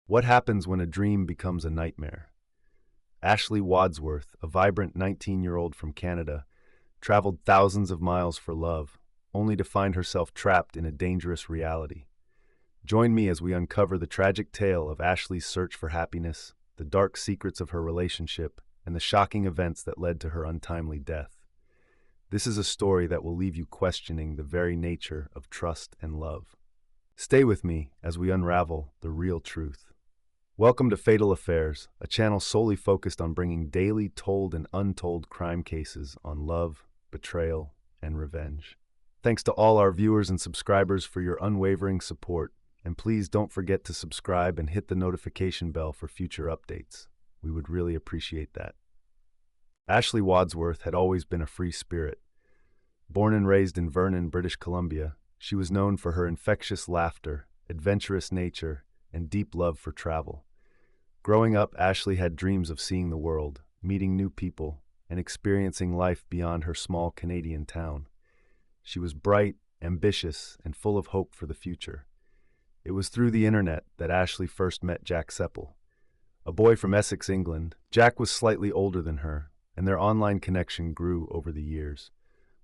What happens when a dream becomes a nightmare? Ashley Wadsworth, a vibrant 19-year-old from Canada, traveled thousands of miles for love, only to find herself trapped in a dangerous reality. Join me as we uncover the tragic tale of Ashley's search for happiness, the dark secrets of her relationship, and the shocking events that led to her untimely death. This is a story that will leave you questioning the very nature of trust and love. Stay with me as we unravel the real truth. Welcome to Fatal Affairs, a channel solely focused on bringing daily told and untold crime cases on love, betrayal, and revenge. Thanks to all our viewers and subscribers for your unwavering support, and please don't forget to subscribe and hit the notification bell for future updates. We would really appreciate that. Ashley Wadsworth had always been a free spirit. Born and raised in Vernon, British Columbia, she was known for her infectious laughter, adventurous nature, and deep love for travel. Growing up, Ashley had dreams of seeing the world, meeting new people, and experiencing life beyond her small Canadian town. She was bright, ambitious, and full of hope for the future. It was through the internet that Ashley first met Jack Seppel, a boy from Essex, England. Jack was slightly older than her, and their online connection grew over the years.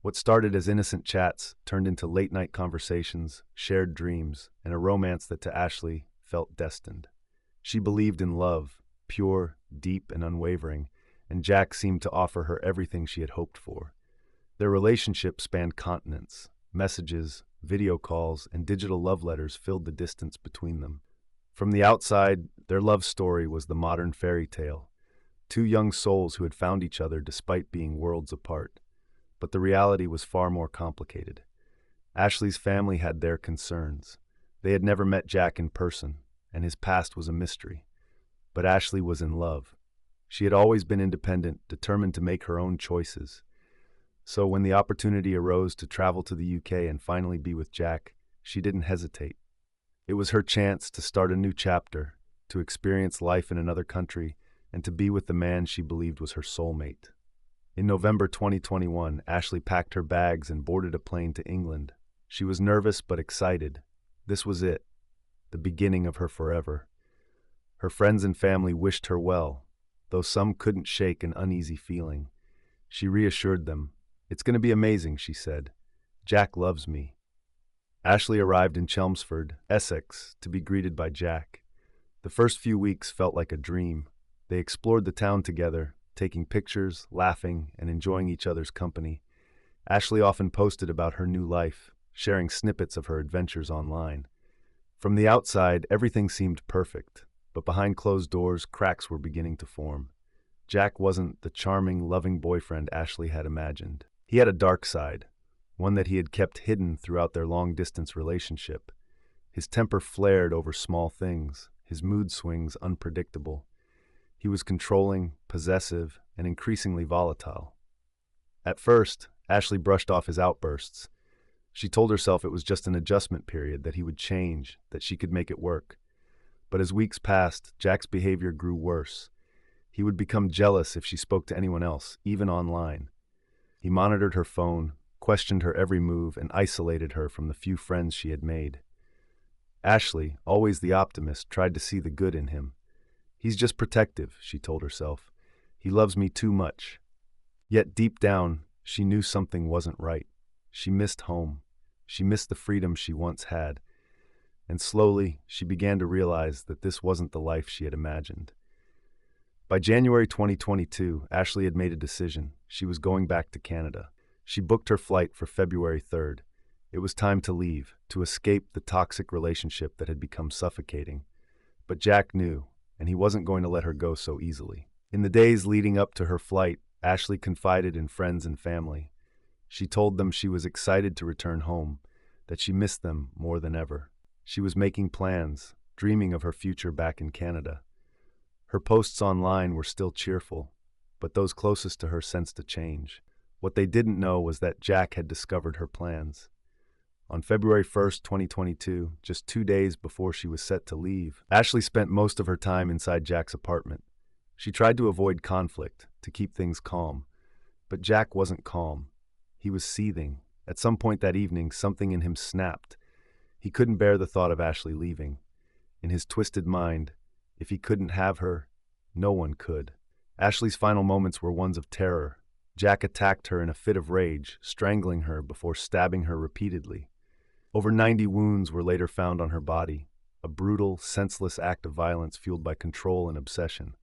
What started as innocent chats turned into late-night conversations, shared dreams, and a romance that to Ashley felt destined. She believed in love, pure, deep, and unwavering, and Jack seemed to offer her everything she had hoped for. Their relationship spanned continents. Messages, video calls, and digital love letters filled the distance between them. From the outside, their love story was the modern fairy tale. Two young souls who had found each other despite being worlds apart. But the reality was far more complicated. Ashley's family had their concerns. They had never met Jack in person, and his past was a mystery. But Ashley was in love. She had always been independent, determined to make her own choices. So when the opportunity arose to travel to the UK and finally be with Jack, she didn't hesitate. It was her chance to start a new chapter, to experience life in another country, and to be with the man she believed was her soulmate. In November 2021, Ashley packed her bags and boarded a plane to England. She was nervous but excited. This was it, the beginning of her forever. Her friends and family wished her well, though some couldn't shake an uneasy feeling. She reassured them. "It's going to be amazing," she said. "Jack loves me." Ashley arrived in Chelmsford, Essex, to be greeted by Jack. The first few weeks felt like a dream. They explored the town together, taking pictures, laughing, and enjoying each other's company. Ashley often posted about her new life, sharing snippets of her adventures online. From the outside, everything seemed perfect, but behind closed doors, cracks were beginning to form. Jack wasn't the charming, loving boyfriend Ashley had imagined. He had a dark side, one that he had kept hidden throughout their long-distance relationship. His temper flared over small things, his mood swings unpredictable. He was controlling, possessive, and increasingly volatile. At first, Ashley brushed off his outbursts. She told herself it was just an adjustment period, that he would change, that she could make it work. But as weeks passed, Jack's behavior grew worse. He would become jealous if she spoke to anyone else, even online. He monitored her phone, questioned her every move, and isolated her from the few friends she had made. Ashley, always the optimist, tried to see the good in him. "He's just protective," she told herself. "He loves me too much." Yet deep down, she knew something wasn't right. She missed home. She missed the freedom she once had. And slowly, she began to realize that this wasn't the life she had imagined. By January 2022, Ashley had made a decision. She was going back to Canada. She booked her flight for February 3rd. It was time to leave, to escape the toxic relationship that had become suffocating. But Jack knew, and he wasn't going to let her go so easily. In the days leading up to her flight, Ashley confided in friends and family. She told them she was excited to return home, that she missed them more than ever. She was making plans, dreaming of her future back in Canada. Her posts online were still cheerful, but those closest to her sensed a change. What they didn't know was that Jack had discovered her plans. On February 1st, 2022, just 2 days before she was set to leave, Ashley spent most of her time inside Jack's apartment. She tried to avoid conflict, to keep things calm. But Jack wasn't calm. He was seething. At some point that evening, something in him snapped. He couldn't bear the thought of Ashley leaving. In his twisted mind, If he couldn't have her, no one could. Ashley's final moments were ones of terror. Jack attacked her in a fit of rage, strangling her before stabbing her repeatedly. Over 90 wounds were later found on her body, a brutal, senseless act of violence fueled by control and obsession.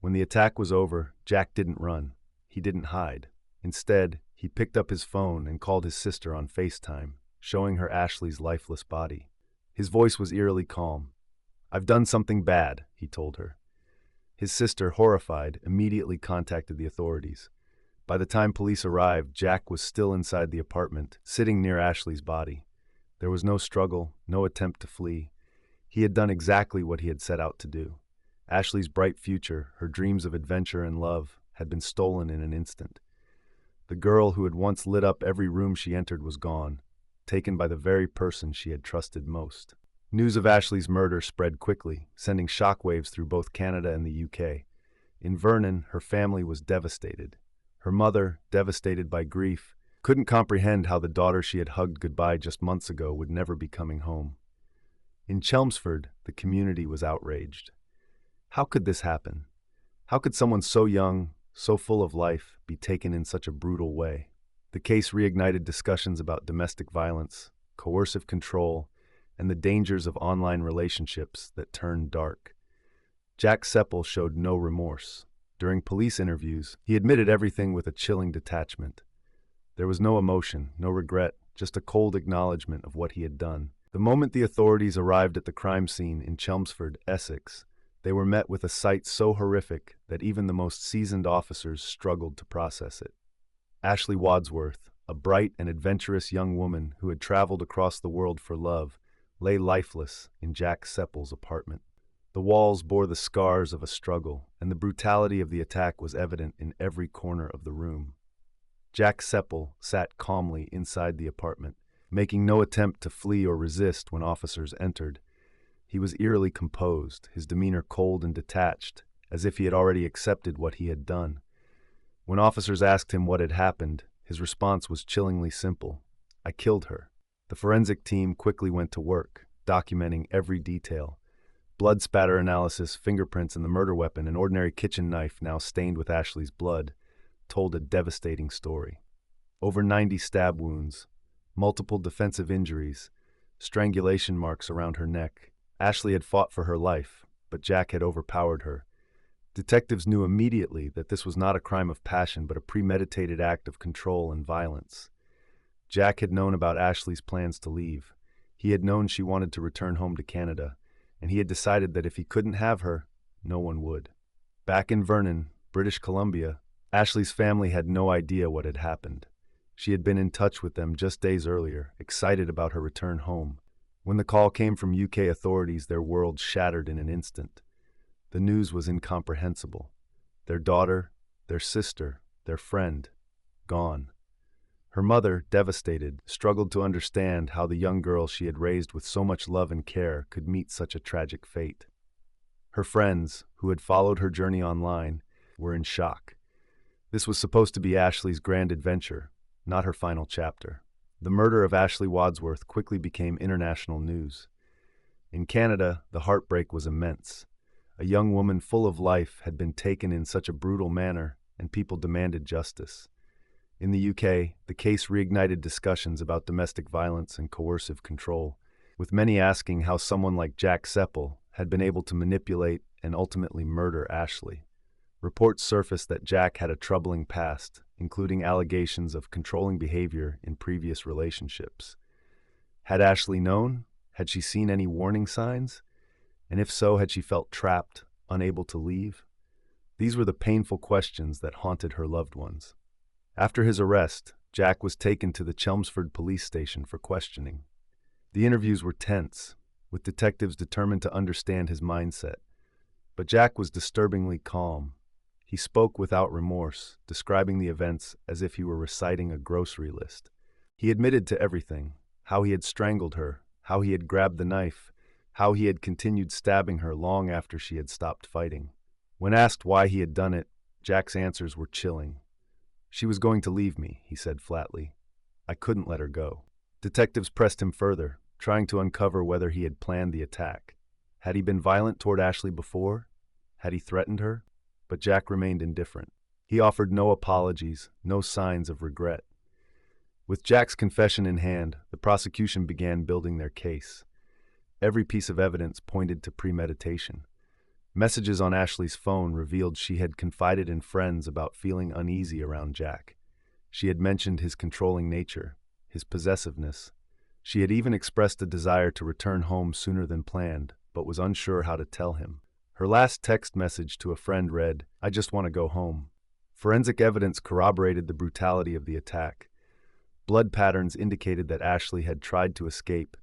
When the attack was over, Jack didn't run. He didn't hide. Instead, he picked up his phone and called his sister on FaceTime, showing her Ashley's lifeless body. His voice was eerily calm. "I've done something bad," he told her. His sister, horrified, immediately contacted the authorities. By the time police arrived, Jack was still inside the apartment, sitting near Ashley's body. There was no struggle, no attempt to flee. He had done exactly what he had set out to do. Ashley's bright future, her dreams of adventure and love, had been stolen in an instant. The girl who had once lit up every room she entered was gone, taken by the very person she had trusted most. News of Ashley's murder spread quickly, sending shockwaves through both Canada and the UK. In Vernon, her family was devastated. Her mother, devastated by grief, couldn't comprehend how the daughter she had hugged goodbye just months ago would never be coming home. In Chelmsford, the community was outraged. How could this happen? How could someone so young, so full of life, be taken in such a brutal way? The case reignited discussions about domestic violence, coercive control, and the dangers of online relationships that turned dark. Jack Seppel showed no remorse. During police interviews, he admitted everything with a chilling detachment. There was no emotion, no regret, just a cold acknowledgement of what he had done. The moment the authorities arrived at the crime scene in Chelmsford, Essex, they were met with a sight so horrific that even the most seasoned officers struggled to process it. Ashley Wadsworth, a bright and adventurous young woman who had traveled across the world for love, lay lifeless in Jack Seppel's apartment. The walls bore the scars of a struggle, and the brutality of the attack was evident in every corner of the room. Jack Seppel sat calmly inside the apartment, making no attempt to flee or resist when officers entered. He was eerily composed, his demeanor cold and detached, as if he had already accepted what he had done. When officers asked him what had happened, his response was chillingly simple: "I killed her." The forensic team quickly went to work, documenting every detail. Blood spatter analysis, fingerprints, and the murder weapon, an ordinary kitchen knife now stained with Ashley's blood, told a devastating story. Over 90 stab wounds, multiple defensive injuries, strangulation marks around her neck. Ashley had fought for her life, but Jack had overpowered her. Detectives knew immediately that this was not a crime of passion, but a premeditated act of control and violence. Jack had known about Ashley's plans to leave. He had known she wanted to return home to Canada, and he had decided that if he couldn't have her, no one would. Back in Vernon, British Columbia, Ashley's family had no idea what had happened. She had been in touch with them just days earlier, excited about her return home. When the call came from UK authorities, their world shattered in an instant. The news was incomprehensible. Their daughter, their sister, their friend, gone. Her mother, devastated, struggled to understand how the young girl she had raised with so much love and care could meet such a tragic fate. Her friends, who had followed her journey online, were in shock. This was supposed to be Ashley's grand adventure, not her final chapter. The murder of Ashley Wadsworth quickly became international news. In Canada, the heartbreak was immense. A young woman full of life had been taken in such a brutal manner, and people demanded justice. In the UK, the case reignited discussions about domestic violence and coercive control, with many asking how someone like Jack Seppel had been able to manipulate and ultimately murder Ashley. Reports surfaced that Jack had a troubling past, including allegations of controlling behavior in previous relationships. Had Ashley known? Had she seen any warning signs? And if so, had she felt trapped, unable to leave? These were the painful questions that haunted her loved ones. After his arrest, Jack was taken to the Chelmsford police station for questioning. The interviews were tense, with detectives determined to understand his mindset. But Jack was disturbingly calm. He spoke without remorse, describing the events as if he were reciting a grocery list. He admitted to everything: how he had strangled her, how he had grabbed the knife, how he had continued stabbing her long after she had stopped fighting. When asked why he had done it, Jack's answers were chilling. "She was going to leave me," he said flatly. "I couldn't let her go." Detectives pressed him further, trying to uncover whether he had planned the attack. Had he been violent toward Ashley before? Had he threatened her? But Jack remained indifferent. He offered no apologies, no signs of regret. With Jack's confession in hand, the prosecution began building their case. Every piece of evidence pointed to premeditation. Messages on Ashley's phone revealed she had confided in friends about feeling uneasy around Jack. She had mentioned his controlling nature, his possessiveness. She had even expressed a desire to return home sooner than planned, but was unsure how to tell him. Her last text message to a friend read, "I just want to go home." Forensic evidence corroborated the brutality of the attack. Blood patterns indicated that Ashley had tried to escape,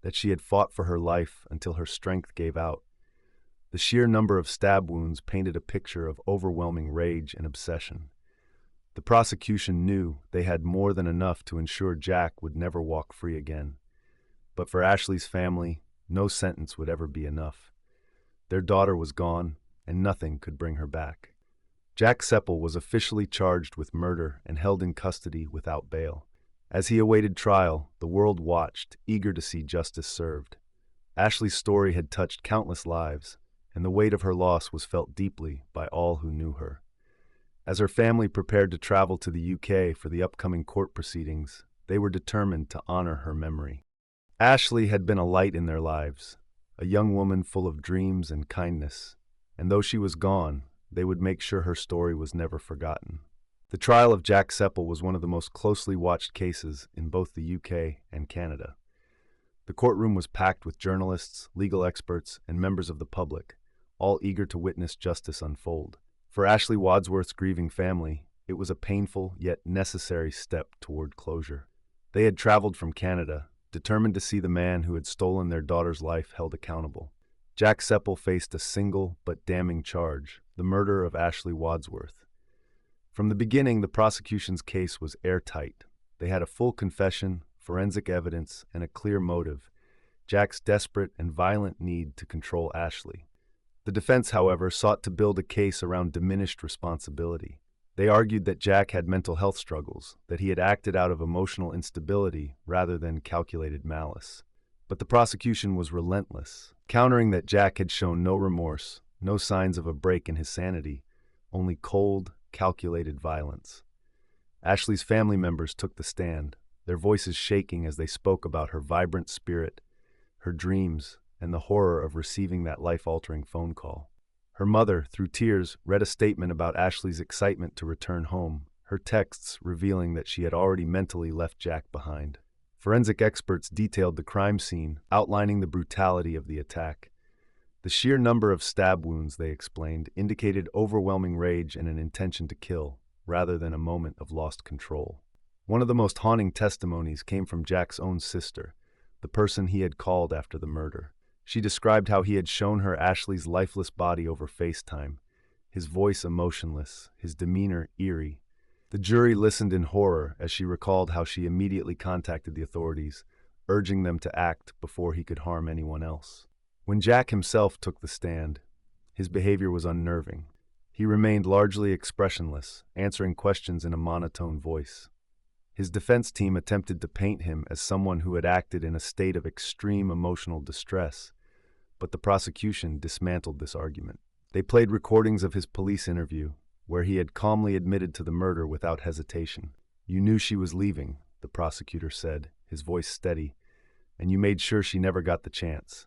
that she had fought for her life until her strength gave out. The sheer number of stab wounds painted a picture of overwhelming rage and obsession. The prosecution knew they had more than enough to ensure Jack would never walk free again. But for Ashley's family, no sentence would ever be enough. Their daughter was gone, and nothing could bring her back. Jack Seppel was officially charged with murder and held in custody without bail. As he awaited trial, the world watched, eager to see justice served. Ashley's story had touched countless lives, and the weight of her loss was felt deeply by all who knew her. As her family prepared to travel to the UK for the upcoming court proceedings, they were determined to honor her memory. Ashley had been a light in their lives, a young woman full of dreams and kindness, and though she was gone, they would make sure her story was never forgotten. The trial of Jack Seppel was one of the most closely watched cases in both the UK and Canada. The courtroom was packed with journalists, legal experts, and members of the public, all eager to witness justice unfold. For Ashley Wadsworth's grieving family, it was a painful yet necessary step toward closure. They had traveled from Canada, determined to see the man who had stolen their daughter's life held accountable. Jack Seppel faced a single but damning charge, the murder of Ashley Wadsworth. From the beginning, the prosecution's case was airtight. They had a full confession, forensic evidence, and a clear motive: Jack's desperate and violent need to control Ashley. The defense, however, sought to build a case around diminished responsibility. They argued that Jack had mental health struggles, that he had acted out of emotional instability rather than calculated malice. But the prosecution was relentless, countering that Jack had shown no remorse, no signs of a break in his sanity, only cold, calculated violence. Ashley's family members took the stand, their voices shaking as they spoke about her vibrant spirit, her dreams, and the horror of receiving that life-altering phone call. Her mother, through tears, read a statement about Ashley's excitement to return home, her texts revealing that she had already mentally left Jack behind. Forensic experts detailed the crime scene, outlining the brutality of the attack. The sheer number of stab wounds, they explained, indicated overwhelming rage and an intention to kill, rather than a moment of lost control. One of the most haunting testimonies came from Jack's own sister, the person he had called after the murder. She described how he had shown her Ashley's lifeless body over FaceTime, his voice emotionless, his demeanor eerie. The jury listened in horror as she recalled how she immediately contacted the authorities, urging them to act before he could harm anyone else. When Jack himself took the stand, his behavior was unnerving. He remained largely expressionless, answering questions in a monotone voice. His defense team attempted to paint him as someone who had acted in a state of extreme emotional distress, but the prosecution dismantled this argument. They played recordings of his police interview, where he had calmly admitted to the murder without hesitation. "You knew she was leaving," the prosecutor said, his voice steady, "and you made sure she never got the chance."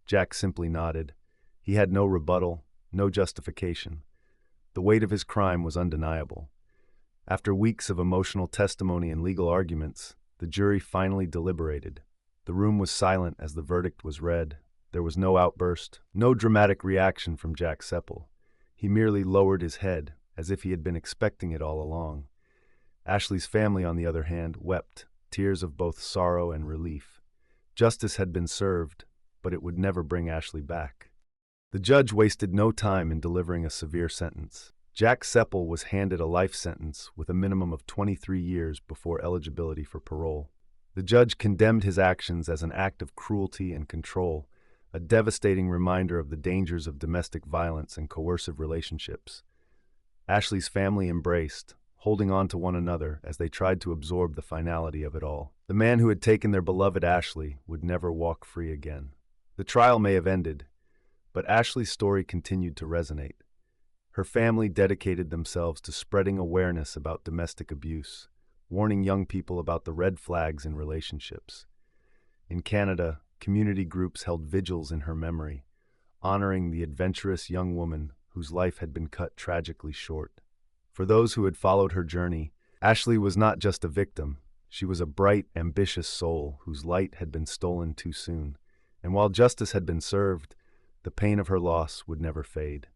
Jack simply nodded. He had no rebuttal, no justification. The weight of his crime was undeniable. After weeks of emotional testimony and legal arguments, the jury finally deliberated. The room was silent as the verdict was read. There was no outburst, no dramatic reaction from Jack Seppel. He merely lowered his head, as if he had been expecting it all along. Ashley's family, on the other hand, wept, tears of both sorrow and relief. Justice had been served, but it would never bring Ashley back. The judge wasted no time in delivering a severe sentence. Jack Seppel was handed a life sentence with a minimum of 23 years before eligibility for parole. The judge condemned his actions as an act of cruelty and control, a devastating reminder of the dangers of domestic violence and coercive relationships. Ashley's family embraced, holding on to one another as they tried to absorb the finality of it all. The man who had taken their beloved Ashley would never walk free again. The trial may have ended, but Ashley's story continued to resonate. Her family dedicated themselves to spreading awareness about domestic abuse, warning young people about the red flags in relationships. In Canada, community groups held vigils in her memory, honoring the adventurous young woman whose life had been cut tragically short. For those who had followed her journey, Ashley was not just a victim. She was a bright, ambitious soul whose light had been stolen too soon. And while justice had been served, the pain of her loss would never fade.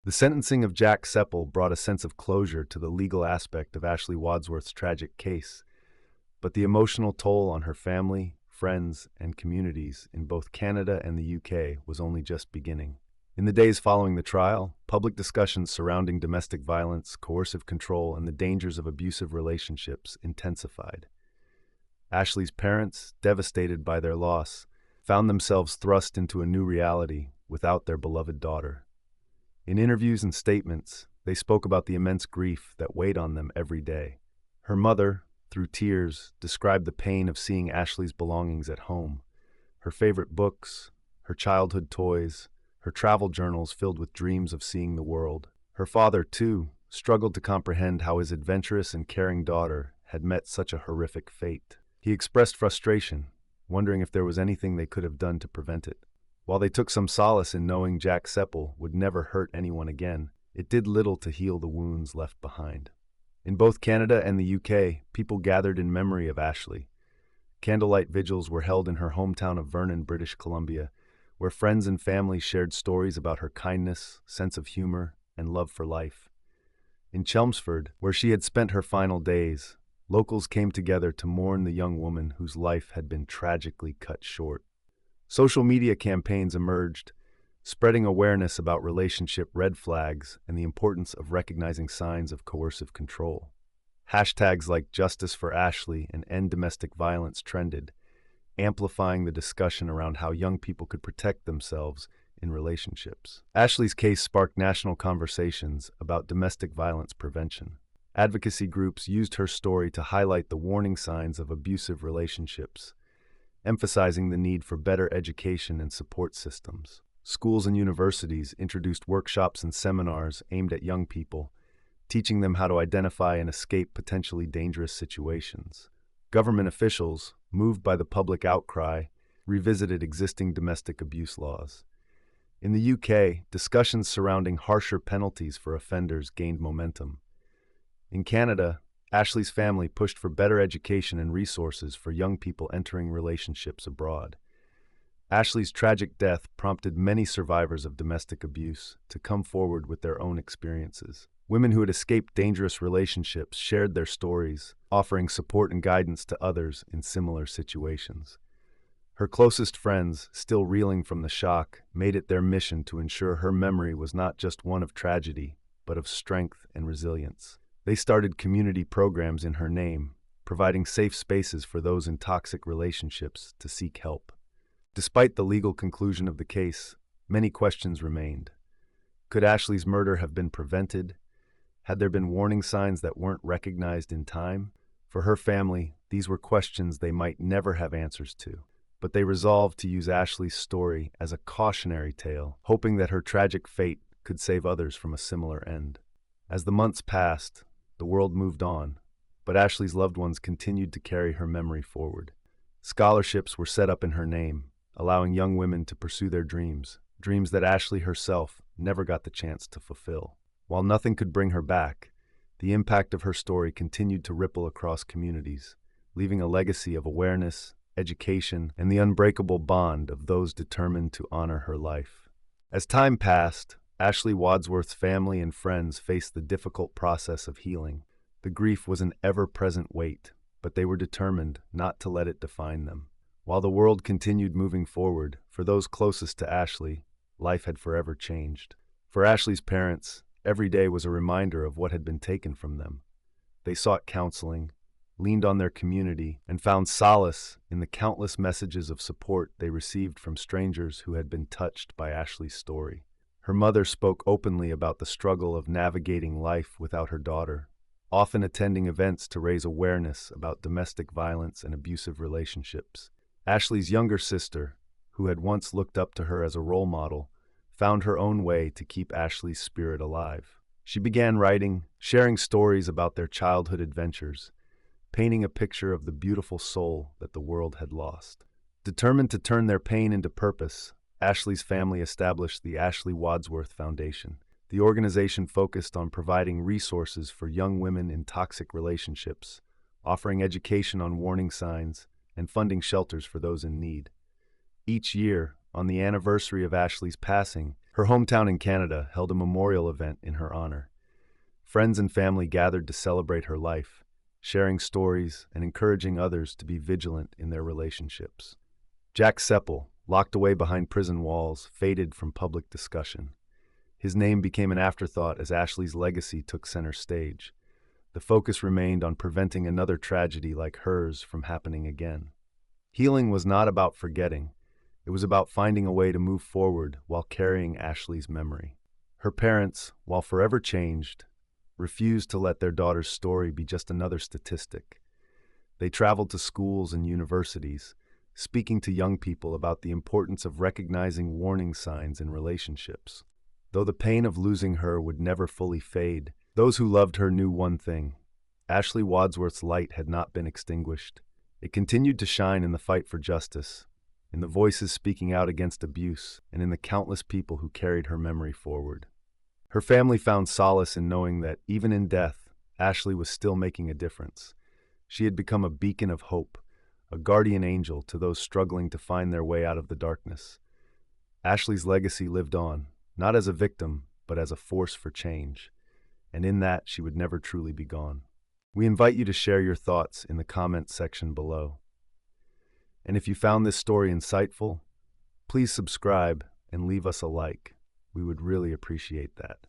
The sentencing of Jack Seppel brought a sense of closure to the legal aspect of Ashley Wadsworth's tragic case, but the emotional toll on her family, friends, and communities in both Canada and the UK was only just beginning. In the days following the trial, public discussions surrounding domestic violence, coercive control, and the dangers of abusive relationships intensified. Ashley's parents, devastated by their loss, found themselves thrust into a new reality without their beloved daughter. In interviews and statements, they spoke about the immense grief that weighed on them every day. Her mother, through tears, described the pain of seeing Ashley's belongings at home, her favorite books, her childhood toys, her travel journals filled with dreams of seeing the world. Her father, too, struggled to comprehend how his adventurous and caring daughter had met such a horrific fate. He expressed frustration, wondering if there was anything they could have done to prevent it. While they took some solace in knowing Jack Seppel would never hurt anyone again, it did little to heal the wounds left behind. In both Canada and the UK, people gathered in memory of Ashley. Candlelight vigils were held in her hometown of Vernon, British Columbia, where friends and family shared stories about her kindness, sense of humor, and love for life. In Chelmsford, where she had spent her final days, locals came together to mourn the young woman whose life had been tragically cut short. Social media campaigns emerged, spreading awareness about relationship red flags and the importance of recognizing signs of coercive control. Hashtags like Justice for Ashley and End Domestic Violence trended, amplifying the discussion around how young people could protect themselves in relationships. Ashley's case sparked national conversations about domestic violence prevention. Advocacy groups used her story to highlight the warning signs of abusive relationships, emphasizing the need for better education and support systems. Schools and universities introduced workshops and seminars aimed at young people, teaching them how to identify and escape potentially dangerous situations. Government officials, moved by the public outcry, revisited existing domestic abuse laws. In the UK, discussions surrounding harsher penalties for offenders gained momentum. In Canada, Ashley's family pushed for better education and resources for young people entering relationships abroad. Ashley's tragic death prompted many survivors of domestic abuse to come forward with their own experiences. Women who had escaped dangerous relationships shared their stories, offering support and guidance to others in similar situations. Her closest friends, still reeling from the shock, made it their mission to ensure her memory was not just one of tragedy, but of strength and resilience. They started community programs in her name, providing safe spaces for those in toxic relationships to seek help. Despite the legal conclusion of the case, many questions remained. Could Ashley's murder have been prevented? Had there been warning signs that weren't recognized in time? For her family, these were questions they might never have answers to. But they resolved to use Ashley's story as a cautionary tale, hoping that her tragic fate could save others from a similar end. As the months passed, the world moved on, but Ashley's loved ones continued to carry her memory forward. Scholarships were set up in her name, allowing young women to pursue their dreams that Ashley herself never got the chance to fulfill. While nothing could bring her back, the impact of her story continued to ripple across communities, leaving a legacy of awareness, education, and the unbreakable bond of those determined to honor her life. As time passed, Ashley Wadsworth's family and friends faced the difficult process of healing. The grief was an ever-present weight, but they were determined not to let it define them. While the world continued moving forward, for those closest to Ashley, life had forever changed. For Ashley's parents, every day was a reminder of what had been taken from them. They sought counseling, leaned on their community, and found solace in the countless messages of support they received from strangers who had been touched by Ashley's story. Her mother spoke openly about the struggle of navigating life without her daughter, often attending events to raise awareness about domestic violence and abusive relationships. Ashley's younger sister, who had once looked up to her as a role model, found her own way to keep Ashley's spirit alive. She began writing, sharing stories about their childhood adventures, painting a picture of the beautiful soul that the world had lost. Determined to turn their pain into purpose, Ashley's family established the Ashley Wadsworth Foundation. The organization focused on providing resources for young women in toxic relationships, offering education on warning signs, and funding shelters for those in need. Each year, on the anniversary of Ashley's passing, her hometown in Canada held a memorial event in her honor. Friends and family gathered to celebrate her life, sharing stories and encouraging others to be vigilant in their relationships. Jack Seppel, locked away behind prison walls, faded from public discussion. His name became an afterthought as Ashley's legacy took center stage. The focus remained on preventing another tragedy like hers from happening again. Healing was not about forgetting. It was about finding a way to move forward while carrying Ashley's memory. Her parents, while forever changed, refused to let their daughter's story be just another statistic. They traveled to schools and universities, speaking to young people about the importance of recognizing warning signs in relationships. Though the pain of losing her would never fully fade, those who loved her knew one thing: Ashley Wadsworth's light had not been extinguished. It continued to shine in the fight for justice, in the voices speaking out against abuse, and in the countless people who carried her memory forward. Her family found solace in knowing that, even in death, Ashley was still making a difference. She had become a beacon of hope, a guardian angel to those struggling to find their way out of the darkness. Ashley's legacy lived on, not as a victim, but as a force for change, and in that she would never truly be gone. We invite you to share your thoughts in the comments section below. And if you found this story insightful, please subscribe and leave us a like. We would really appreciate that.